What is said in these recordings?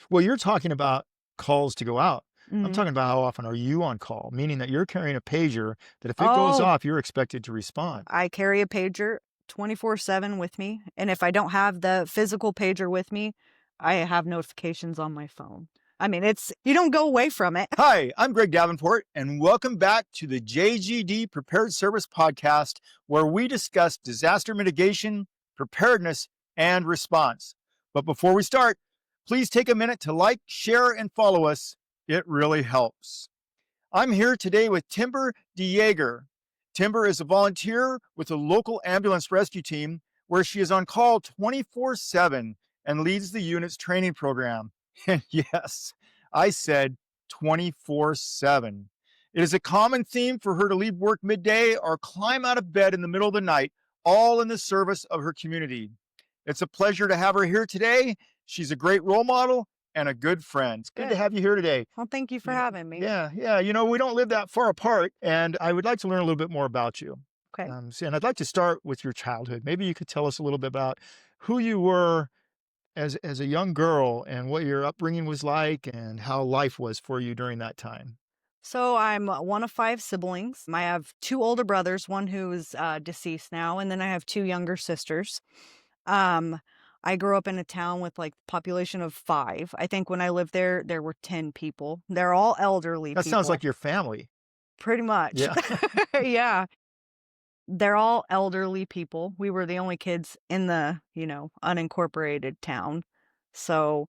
Well, you're talking about calls to go out. I'm Mhm. talking about how often are you on call, meaning that you're carrying a pager that if it goes Oh, off, you're expected to respond. I carry a pager 24/7 with me, and if I don't have the physical pager with me, I have notifications on my phone. I mean, it's you don't go away from it. Hi, I'm Greg Davenport, and welcome back to the JGD Prepared Service Podcast, where we discuss disaster mitigation, preparedness, and response. But before we start, please take a minute to like, share, and follow us. It really helps. I'm here today with Timber De Jager. Timber is a volunteer with a local ambulance rescue team where she is on call 24/7 and leads the unit's training program. And yes, I said 24/7. It is a common theme for her to leave work midday or climb out of bed in the middle of the night, all in the service of her community. It's a pleasure to have her here today. She's a great role model and a good friend. It's good to Good. have you here today. Well, thank you for Yeah, having me. yeah. We don't live that far apart, and I would like to learn a little bit more about you. Okay. And I'd like to start with your childhood. Maybe you could tell us a little bit about who you were as a young girl and what your upbringing was like and how life was for you during that time. So I'm one of 5 siblings. I have 2 older brothers, one who's deceased now, and then I have 2 younger sisters. Um, I grew up in a town with like population of 5. I think when I lived there, there were 10 people. They're all elderly That sounds people, like your family. pretty much. Yeah. Yeah. They're all elderly people. We were the only kids in the, unincorporated town. So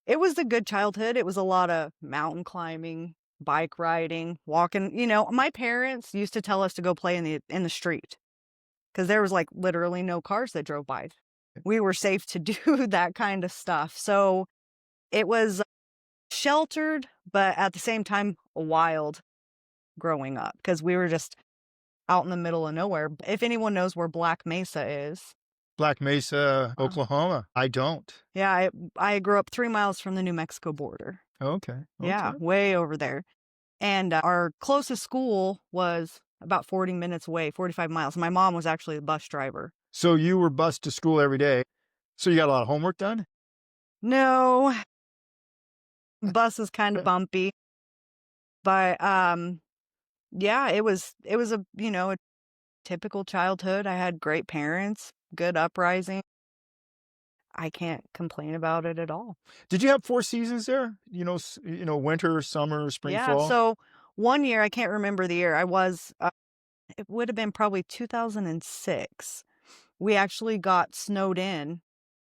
it was a good childhood. It was a lot of mountain climbing, bike riding, walking. My parents used to tell us to go play in the street because there was like literally no cars that drove by. We were safe to do that kind of stuff. So it was sheltered, but at the same time wild growing up because we were just out in the middle of nowhere. If anyone knows where Black Mesa is, Black Mesa, uh, Oklahoma. I don't. yeah, I grew up 3 miles from the New Mexico border. Okay. Yeah, Okay. way over there. And our closest school was about 40 minutes away, 45 miles. My mom was actually the bus driver. So you were bused to school every day. So you got a lot of homework done? No, bus is kind of bumpy, but yeah, it was a typical childhood. I had great parents, good uprising. I can't complain about it at all. Did you have 4 seasons there? Winter, summer, spring, Yeah, fall? so one year, I can't remember the year, it would have been probably 2006. We actually got snowed in,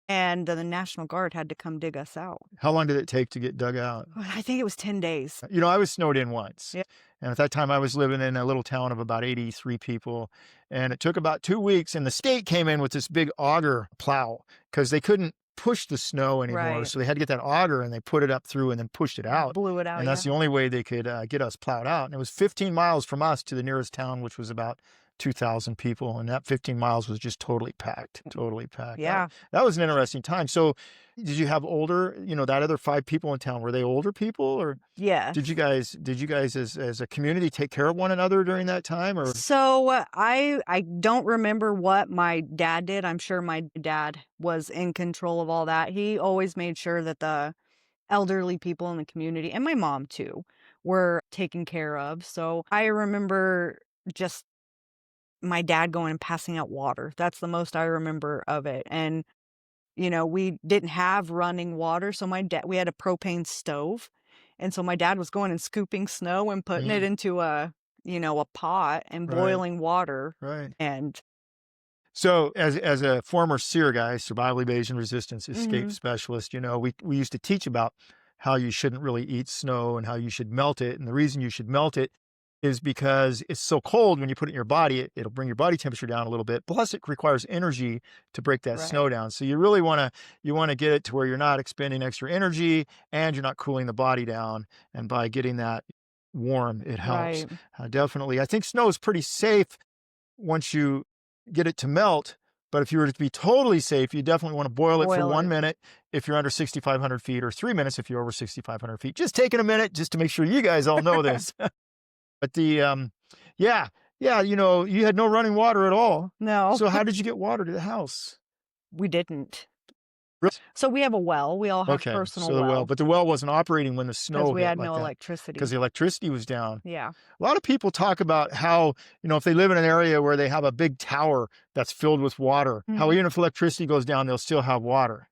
and the National Guard had to come dig us out. How long did it take to get dug out? I think it was 10 days. I was snowed in once. Yeah. And at that time, I was living in a little town of about 83 people. And it took about 2 weeks. And the state came in with this big auger plow because they couldn't push the snow anymore. Right. So they had to get that auger and they put it up through and then pushed it out. Blew it And out, that's yeah. the only way they could get us plowed out. And it was 15 miles from us to the nearest town, which was about 2,000 people. And that 15 miles was just totally packed, totally packed. Yeah. That was an interesting time. So did you have older, that other 5 people in town, were they older people, or Yes. did you guys as a community take care of one another during that time, or? So, I don't remember what my dad did. I'm sure my dad was in control of all that. He always made sure that the elderly people in the community, and my mom too, were taken care of. So, I remember just my dad going and passing out water. That's the most I remember of it, and, we didn't have running water, so my dad we had a propane stove, and so my dad was going and scooping snow and putting it Mm, into a pot and right, boiling water, right. and So as a former SEER guy, survival evasion resistance escape Mhm. specialist, we used to teach about how you shouldn't really eat snow and how you should melt it. And the reason you should melt it is because it's so cold when you put it in your body, it'll bring your body temperature down a little bit. Plus, it requires energy to break that Right, snow down. So you really want to get it to where you're not expending extra energy and you're not cooling the body down. And by getting that warm, it helps. right. Definitely. I think snow is pretty safe once you get it to melt. But if you were to be totally safe, you definitely want to boil it for Boil 1 it. minute if you're under 6,500 feet, or 3 minutes if you're over 6,500 feet. Just taking a minute just to make sure you guys all know this. But yeah, yeah, you had no running water at all. No, So how did you get water to the house? we didn't. Really? So we have a well. We all have Okay, personal so the well, wells but the well wasn't operating when the because snow we hit had like no that because electricity. the electricity was down. Yeah. A lot of people talk about how, if they live in an area where they have a big tower that's filled with water, how Mhm. even if electricity goes down, they'll still have water.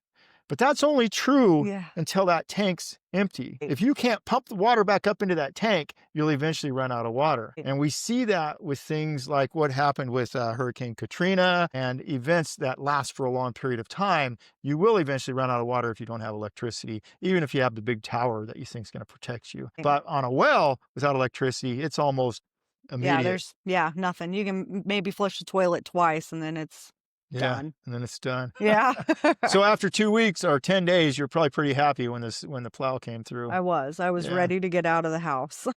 But that's only true Yeah. until that tank's empty. Right. If you can't pump the water back up into that tank, you'll eventually run out of water. Right. And we see that with things like what happened with Hurricane Katrina and events that last for a long period of time. You will eventually run out of water if you don't have electricity, even if you have the big tower that you think is going to protect you. But on a well without electricity, it's almost Yeah, immediate. there's nothing. You can maybe flush the toilet twice and then it's Yeah, done. and then it's done. Yeah. So after 2 weeks or 10 days, you're probably pretty happy when the plow came through. I was Yeah. ready to get out of the house. So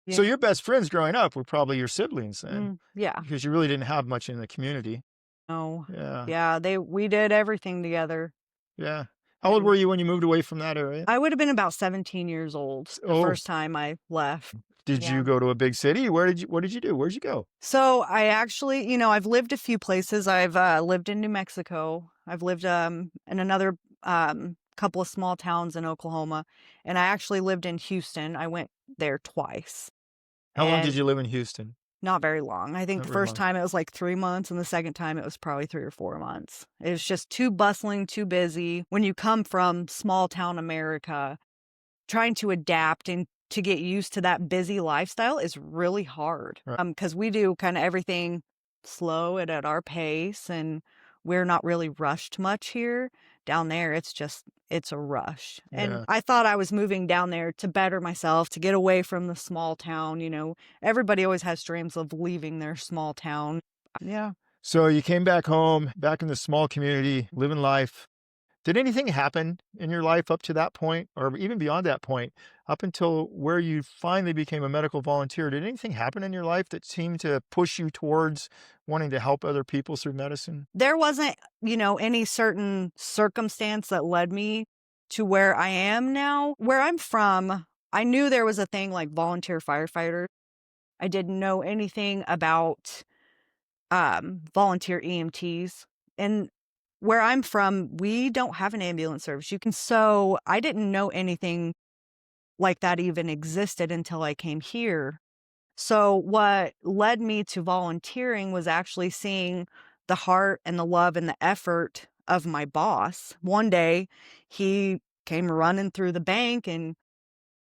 Yeah. your best friends growing up were probably your siblings then, Yeah. because you really didn't have much in the community. No. Yeah, Yeah, we did everything together. yeah. How old And were you when you moved away from that area? I would have been about 17 years old the Oh, first time I left. did Yeah. you go to a big city? What did you do? Where'd you go? So I actually, I've lived a few places. I've lived in New Mexico. I've lived in another couple of small towns in Oklahoma, and I actually lived in Houston. I went there twice, How long and did you live in Houston? not very long. I think Not the very first long. time it was like 3 months, and the second time it was probably 3 or 4 months. It was just too bustling, too busy. When you come from small town America, trying to adapt and to get used to that busy lifestyle is really hard. Right. Because we do kind of everything slow and at our pace, and we're not really rushed much here. Down there, it's a rush. And Yeah. I thought I was moving down there to better myself, to get away from the small town. Everybody always has dreams of leaving their small town. Yeah. So you came back home, back in the small community, living life. Did anything happen in your life up to that point, or even beyond that point, up until where you finally became a medical volunteer? Did anything happen in your life that seemed to push you towards wanting to help other people through medicine? There wasn't, any certain circumstance that led me to where I am now. Where I'm from, I knew there was a thing like volunteer firefighters. I didn't know anything about volunteer EMTs. And where I'm from, we don't have an ambulance service. So I didn't know anything like that even existed until I came here. So what led me to volunteering was actually seeing the heart and the love and the effort of my boss. One day he came running through the bank, and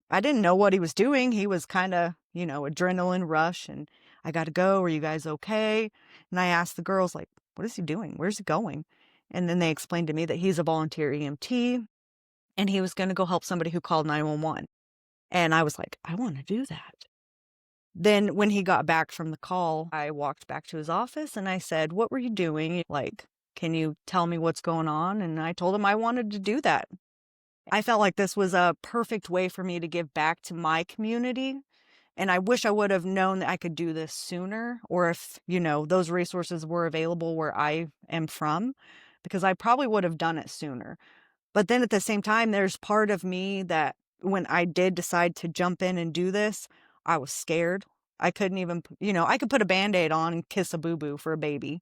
I didn't know what he was doing. He was kind of, adrenaline rush, and I got to go. Are you guys okay? And I asked the girls, like, what is he doing? Where's he going? And then they explained to me that he's a volunteer EMT and he was going to go help somebody who called 911. And I was like, I want to do that. Then when he got back from the call, I walked back to his office and I said, what were you doing? Like, can you tell me what's going on? And I told him I wanted to do that. I felt like this was a perfect way for me to give back to my community. And I wish I would have known that I could do this sooner, or if, those resources were available where I am from, because I probably would have done it sooner. But then at the same time, there's part of me that when I did decide to jump in and do this, I was scared. I couldn't even, I could put a Band-Aid on and kiss a boo-boo for a baby,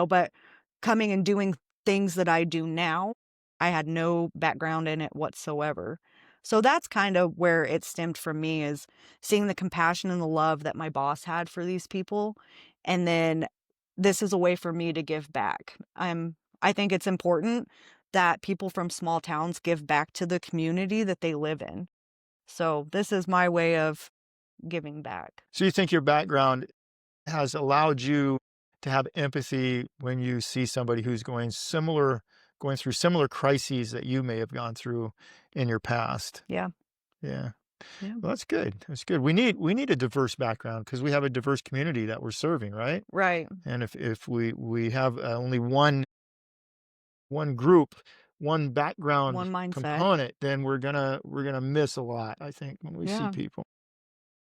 but coming and doing things that I do now, I had no background in it whatsoever. So that's kind of where it stemmed from me, is seeing the compassion and the love that my boss had for these people. And then this is a way for me to give back. I think it's important that people from small towns give back to the community that they live in. So this is my way of giving back. So you think your background has allowed you to have empathy when you see somebody who's going through similar crises that you may have gone through in your past? Yeah. Yeah. Yeah. Well, that's good. That's good. We need a diverse background because we have a diverse community that we're serving, right? Right. And if we have only one group, one background One mindset. component, then we're gonna miss a lot, I think, when we see Yeah. people.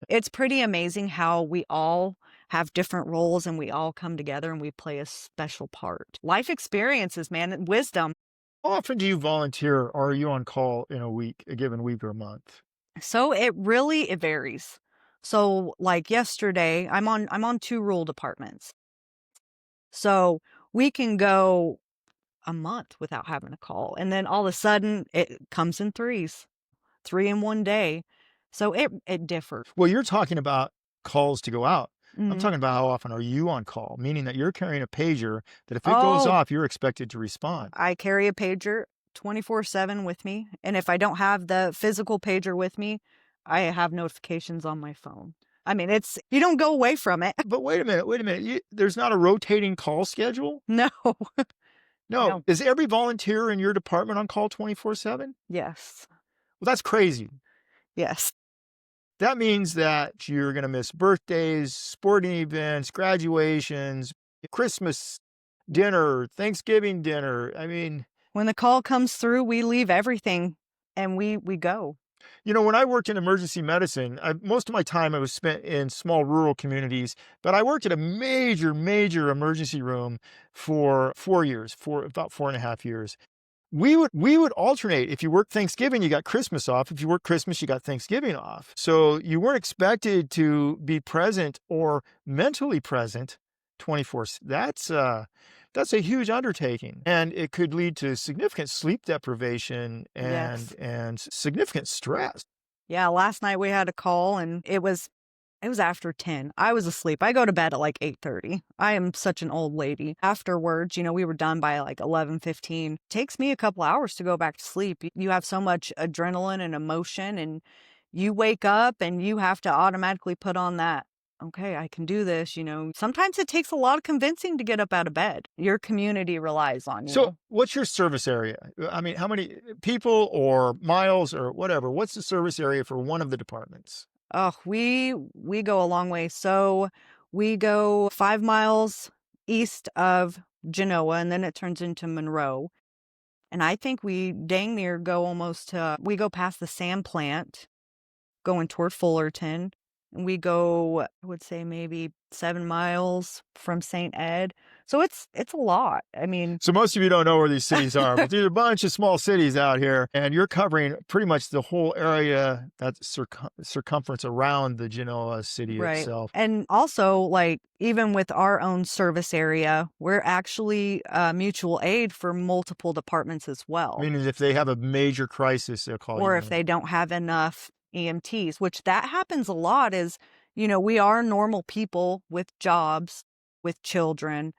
It's pretty amazing how we all have different roles and we all come together and we play a special part. Life experiences, man, and wisdom. How often do you volunteer, or are you on call in a given week or month? So it varies. So like yesterday, I'm on two rural departments. So we can go a month without having a call, and then all of a sudden, it comes in threes, 3 in one day. So it differs. Well, you're talking about calls to go out. I'm Mhm. talking about how often are you on call, meaning that you're carrying a pager that if it goes Oh, off, you're expected to respond. I carry a pager 24/7 with me, and if I don't have the physical pager with me, I have notifications on my phone. I mean, it's you don't go away from it. But wait a minute. There's not a rotating call schedule? No. No. No. Is every volunteer in your department on call 24/7? Yes. Well, that's crazy. Yes. That means that you're going to miss birthdays, sporting events, graduations, Christmas dinner, Thanksgiving dinner. I mean, When the call comes through, we leave everything and we go. when I worked in emergency medicine, most of my time I was spent in small rural communities, but I worked at a major, major emergency room for 4 years, for about 4.5 years. We would alternate. If you work Thanksgiving, you got Christmas off. If you work Christmas, you got Thanksgiving off. So you weren't expected to be present or mentally present 24. That's a huge undertaking, and it could lead to significant sleep deprivation and Yes. significant stress. Yeah, last night we had a call and it was after 10. I was asleep. I go to bed at like 8:30. I am such an old lady. Afterwards, we were done by like 11:15. Takes me a couple hours to go back to sleep. You have so much adrenaline and emotion, and you wake up and you have to automatically put on that, okay, I can do this. Sometimes it takes a lot of convincing to get up out of bed. Your community relies on So, you. what's your service area? I mean, how many people or miles or whatever? What's the service area for one of the departments? Oh, we go a long way. So we go 5 miles east of Genoa, and then it turns into Monroe. And I think we dang near go almost to we go past the sand plant going toward Fullerton. And we go, I would say maybe 7 miles from St. Ed. So it's a lot. I mean, So most of you don't know where these cities are, but there's a bunch of small cities out here, and you're covering pretty much the whole area that's circumference around the Genoa city right. itself. And also, like, even with our own service area, we're actually mutual aid for multiple departments as well. Meaning if they have a major crisis, they'll call Or you if in. they don't have enough EMTs, which that happens a lot is, we are normal people with jobs, with children,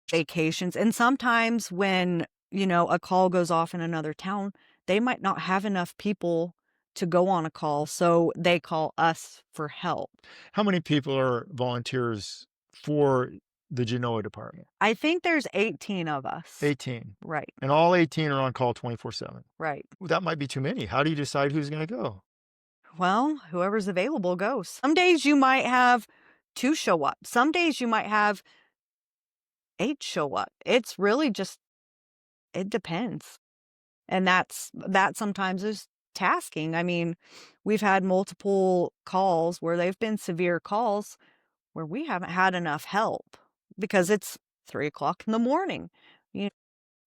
vacations. And sometimes when, a call goes off in another town, they might not have enough people to go on a call. So they call us for help. How many people are volunteers for the Genoa department? I think there's 18 of us. 18. Right, And all 18 are on call 24/7. right. Well, that might be too many. How do you decide who's going to go? Well, whoever's available goes. Some days you might have two show up. Some days you might have 8 show up. It's really just it depends. And that sometimes is tasking. I mean, we've had multiple calls where they've been severe calls where we haven't had enough help because it's 3 o'clock in the morning. You know,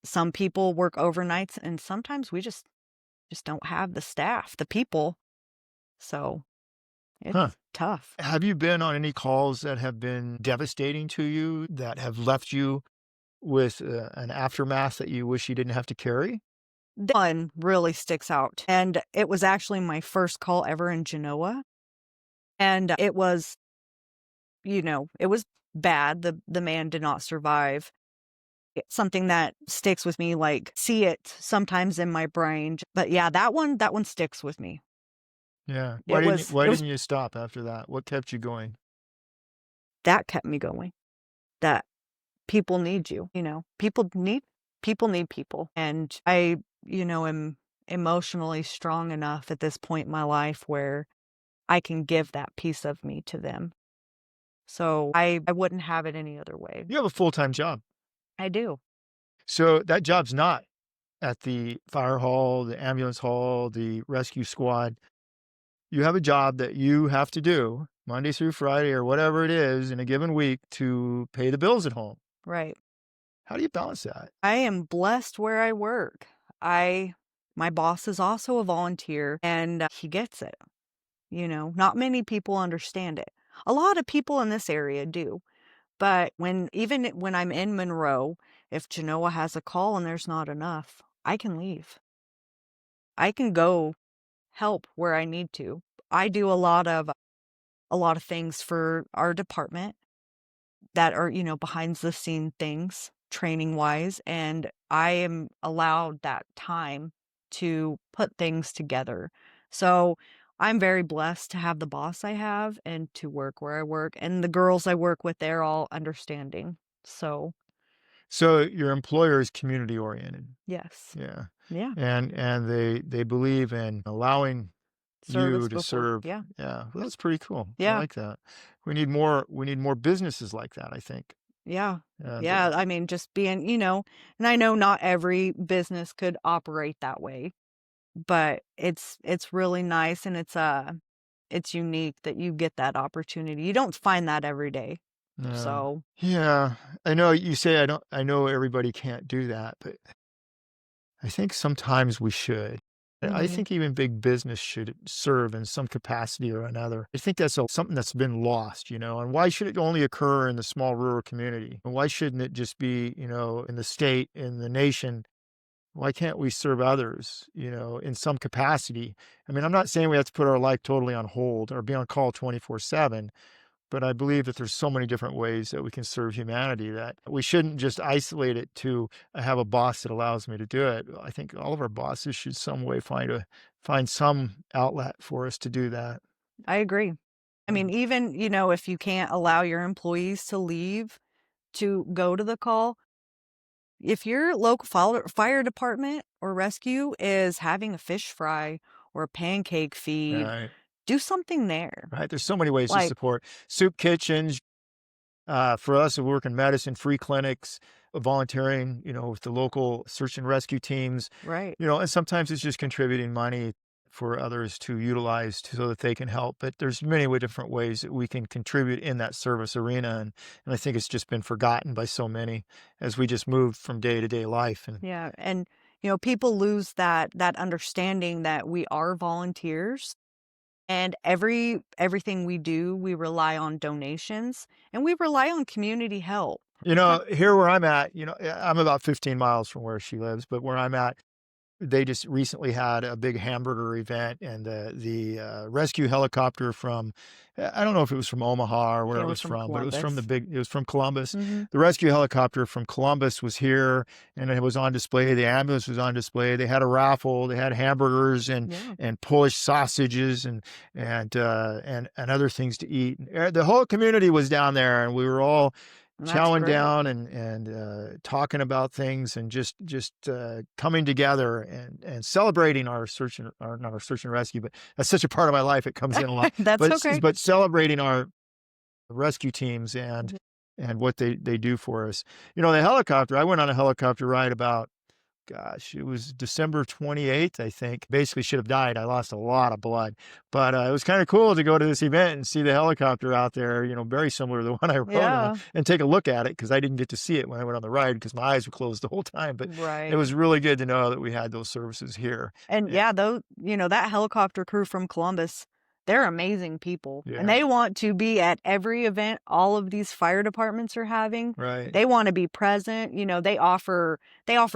some people work overnights and sometimes we just don't have the staff, the people. So Huh. it's tough. Have you been on any calls that have been devastating to you, that have left you with an aftermath that you wish you didn't have to carry? That one really sticks out. And it was actually my first call ever in Genoa. And it was bad. The man did not survive. It's something that sticks with me, like see it sometimes in my brain. But yeah, that one sticks with me. Yeah. It was Why it was didn't you stop after that? What kept you going? that kept me going. That people need you. People need people. And I am emotionally strong enough at this point in my life where I can give that piece of me to them. So I wouldn't have it any other way. You have a full-time job. I do. So that job's not at the fire hall, the ambulance hall, the rescue squad. You have a job that you have to do Monday through Friday or whatever it is in a given week to pay the bills at home. Right. How do you balance that? I am blessed where I work. My boss is also a volunteer and he gets it. Not many people understand it. A lot of people in this area do. But even when I'm in Monroe if Genoa has a call and there's not enough, I can leave. I can go help where I need to. I do a lot of things for our department that are, behind the scene things, training wise, and I am allowed that time to put things together. So I'm very blessed to have the boss I have and to work where I work. And the girls I work with, they're all understanding. So, So your employer is community oriented. yes. Yeah. Yeah. And they believe in allowing you Service to before. serve. Yeah. Yeah. Well, that's pretty cool. I Yeah. like that. We need more businesses like that, I think. Yeah. And Yeah. I mean, just being, and I know not every business could operate that way, but it's really nice and it's unique that you get that opportunity. You don't find that every day. no. So, Yeah. I know you say I know everybody can't do that, but I think sometimes we should. I mhm. think even big business should serve in some capacity or another. I think that's something that's been lost, and why should it only occur in the small rural community? And why shouldn't it just be, in the state, in the nation? Why can't we serve others, in some capacity? I mean, I'm not saying we have to put our life totally on hold or be on call 24/7, but I believe that there's so many different ways that we can serve humanity that we shouldn't just isolate it to I have a boss that allows me to do it. I think all of our bosses should some way find some outlet for us to do that. I agree. I Yeah. mean, even, if you can't allow your employees to leave to go to the call, if your local fire department or rescue is having a fish fry or a pancake feed, Right. do something there. Right. There's so many ways to Like, support soup kitchens. For us who work in medicine, free clinics, volunteering, with the local search and rescue teams, right. and sometimes it's just contributing money for others to utilize so that they can help. But there's many different ways that we can contribute in that service arena. And I think it's just been forgotten by so many as we just move from day to day life. And Yeah, and, people lose that understanding that we are volunteers and everything we do, we rely on donations and we rely on community help. Not here where I'm at, I'm about 15 miles from where she lives, but where I'm at, they just recently had a big hamburger event, and the rescue helicopter from I don't know if it was from Omaha or where It it was was from from, but Columbus. it was from Columbus. Mhm. The rescue helicopter from Columbus was here, and it was on display. The ambulance was on display. They had a raffle. They had hamburgers Yeah, and Polish sausages and other things to eat. And the whole community was down there, and we were all that's chowing great. down and talking about things and just coming together and celebrating our search and or not our search and rescue, but that's such a part of my life. It comes in a lot, That's okay. but celebrating our rescue teams and Mhm. and what they do for us. The helicopter. I went on a helicopter ride about gosh, it was December 28th, I think. Basically should have died. I lost a lot of blood. But it was kind of cool to go to this event and see the helicopter out there, very similar to the one I rode on Yeah, and take a look at it because I didn't get to see it when I went on the ride because my eyes were closed the whole time. But it right. was really good to know that we had those services here. And Yeah. yeah, though, that helicopter crew from Columbus, they're amazing people. And Yeah. they want to be at every event all of these fire departments are having. Right. They want to be present. They offer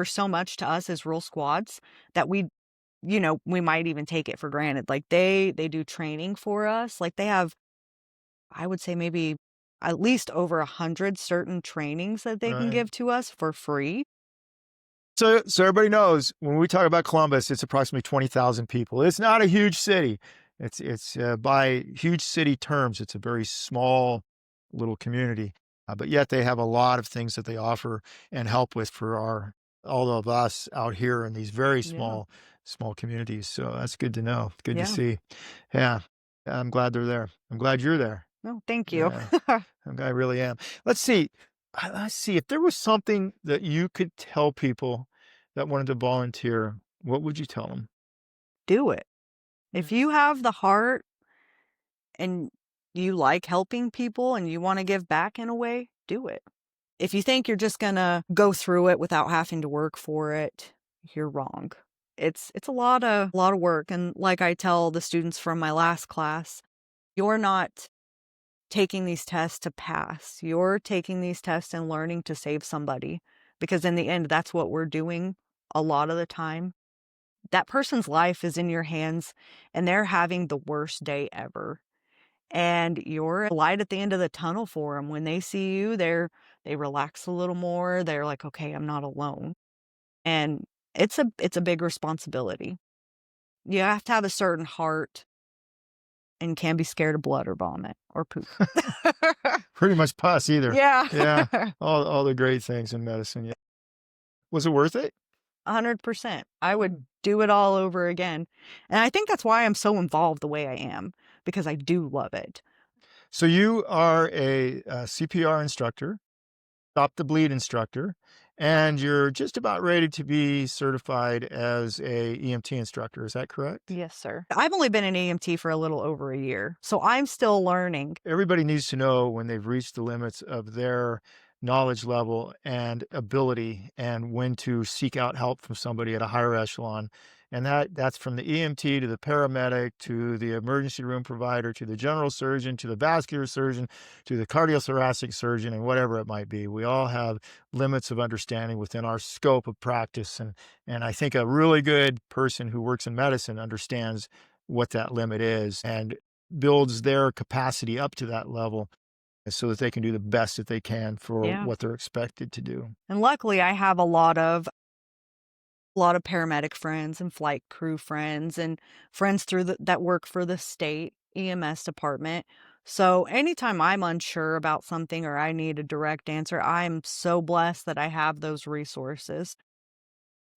so much to us as rural squads that we might even take it for granted. Like they do training for us. Like they have, I would say maybe at least over 100 certain trainings that they can Right. give to us for free. So everybody knows when we talk about Columbus, it's approximately 20,000 people. It's not a huge city. It's by huge city terms, it's a very small little community. But yet they have a lot of things that they offer and help with for all of us out here in these very Yeah. small communities. So that's good to know. Good to Yeah. see. Yeah. I'm glad they're there. I'm glad you're there. No, thank you. Yeah. I really am. Let's see. Let's see. If there was something that you could tell people that wanted to volunteer, what would you tell them? Do it. Yeah. If you have the heart and you like helping people and you want to give back in a way, do it. If you think you're just gonna go through it without having to work for it, you're wrong. It's a lot of work. And like I tell the students from my last class, you're not taking these tests to pass. You're taking these tests and learning to save somebody. because in the end, that's what we're doing a lot of the time. That person's life is in your hands, and they're having the worst day ever. And you're a light at the end of the tunnel for them. When they see you, they relax a little more. They're like, "Okay, I'm not alone." And it's a big responsibility. You have to have a certain heart and can't be scared of blood or vomit or poop. Pretty much pus either. Yeah. Yeah. All the great things in medicine. Yeah. Was it worth it? 100%. I would do it all over again. And I think that's why I'm so involved the way I am, because I do love it. So you are a CPR instructor, stop the bleed instructor, and you're just about ready to be certified as a EMT instructor. Is that correct? Yes, sir. I've only been an EMT for a little over a year, so I'm still learning. Everybody needs to know when they've reached the limits of their knowledge level and ability and when to seek out help from somebody at a higher echelon. And that's from the EMT to the paramedic to the emergency room provider to the general surgeon to the vascular surgeon to the cardiothoracic surgeon and whatever it might be. We all have limits of understanding within our scope of practice. And I think a really good person who works in medicine understands what that limit is and builds their capacity up to that level so that they can do the best that they can for Yeah. what they're expected to do. And luckily I have a lot of paramedic friends and flight crew friends and friends that work for the state EMS department. So anytime I'm unsure about something or I need a direct answer, I'm so blessed that I have those resources.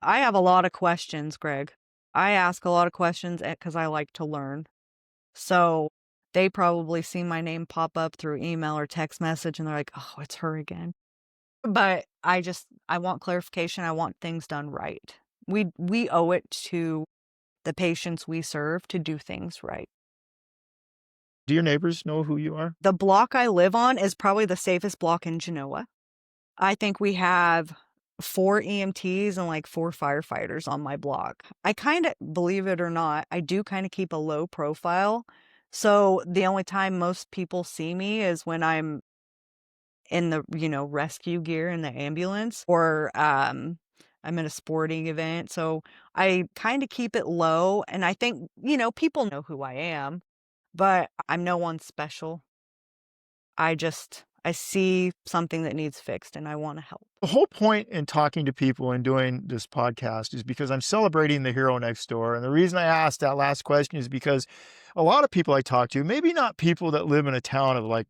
I have a lot of questions, Greg. I ask a lot of questions because I like to learn. So they probably see my name pop up through email or text message and they're like, "Oh, it's her again." But I want clarification. I want things done right. We owe it to the patients we serve to do things right. Do your neighbors know who you are? The block I live on is probably the safest block in Genoa. I think we have 4 EMTs and like 4 firefighters on my block. I kinda, believe it or not, I do kinda keep a low profile. So the only time most people see me is when I'm in the, rescue gear in the ambulance or, I'm at a sporting event. So I kinda keep it low, and I think, people know who I am, but I'm no one special. I see something that needs fixed, and I wanna help. The whole point in talking to people and doing this podcast is because I'm celebrating the hero next door. And the reason I asked that last question is because a lot of people I talk to, maybe not people that live in a town of like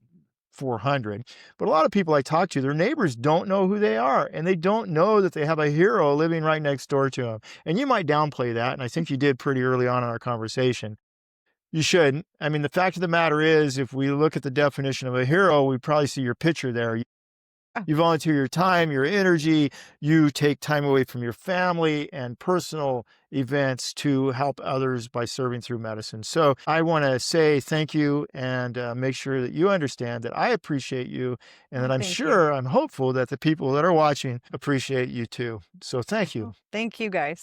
400, but a lot of people I talk to, their neighbors don't know who they are and they don't know that they have a hero living right next door to them. And you might downplay that. And I think you did pretty early on in our conversation. You shouldn't. I mean, the fact of the matter is, if we look at the definition of a hero, we probably see your picture there. You volunteer your time, your energy, you take time away from your family and personal events to help others by serving through medicine. So I want to say thank you and make sure that you understand that I appreciate you and that Oh, I'm thank you. sure, I'm hopeful that the people that are watching appreciate you too. So thank you. Oh, thank you, guys.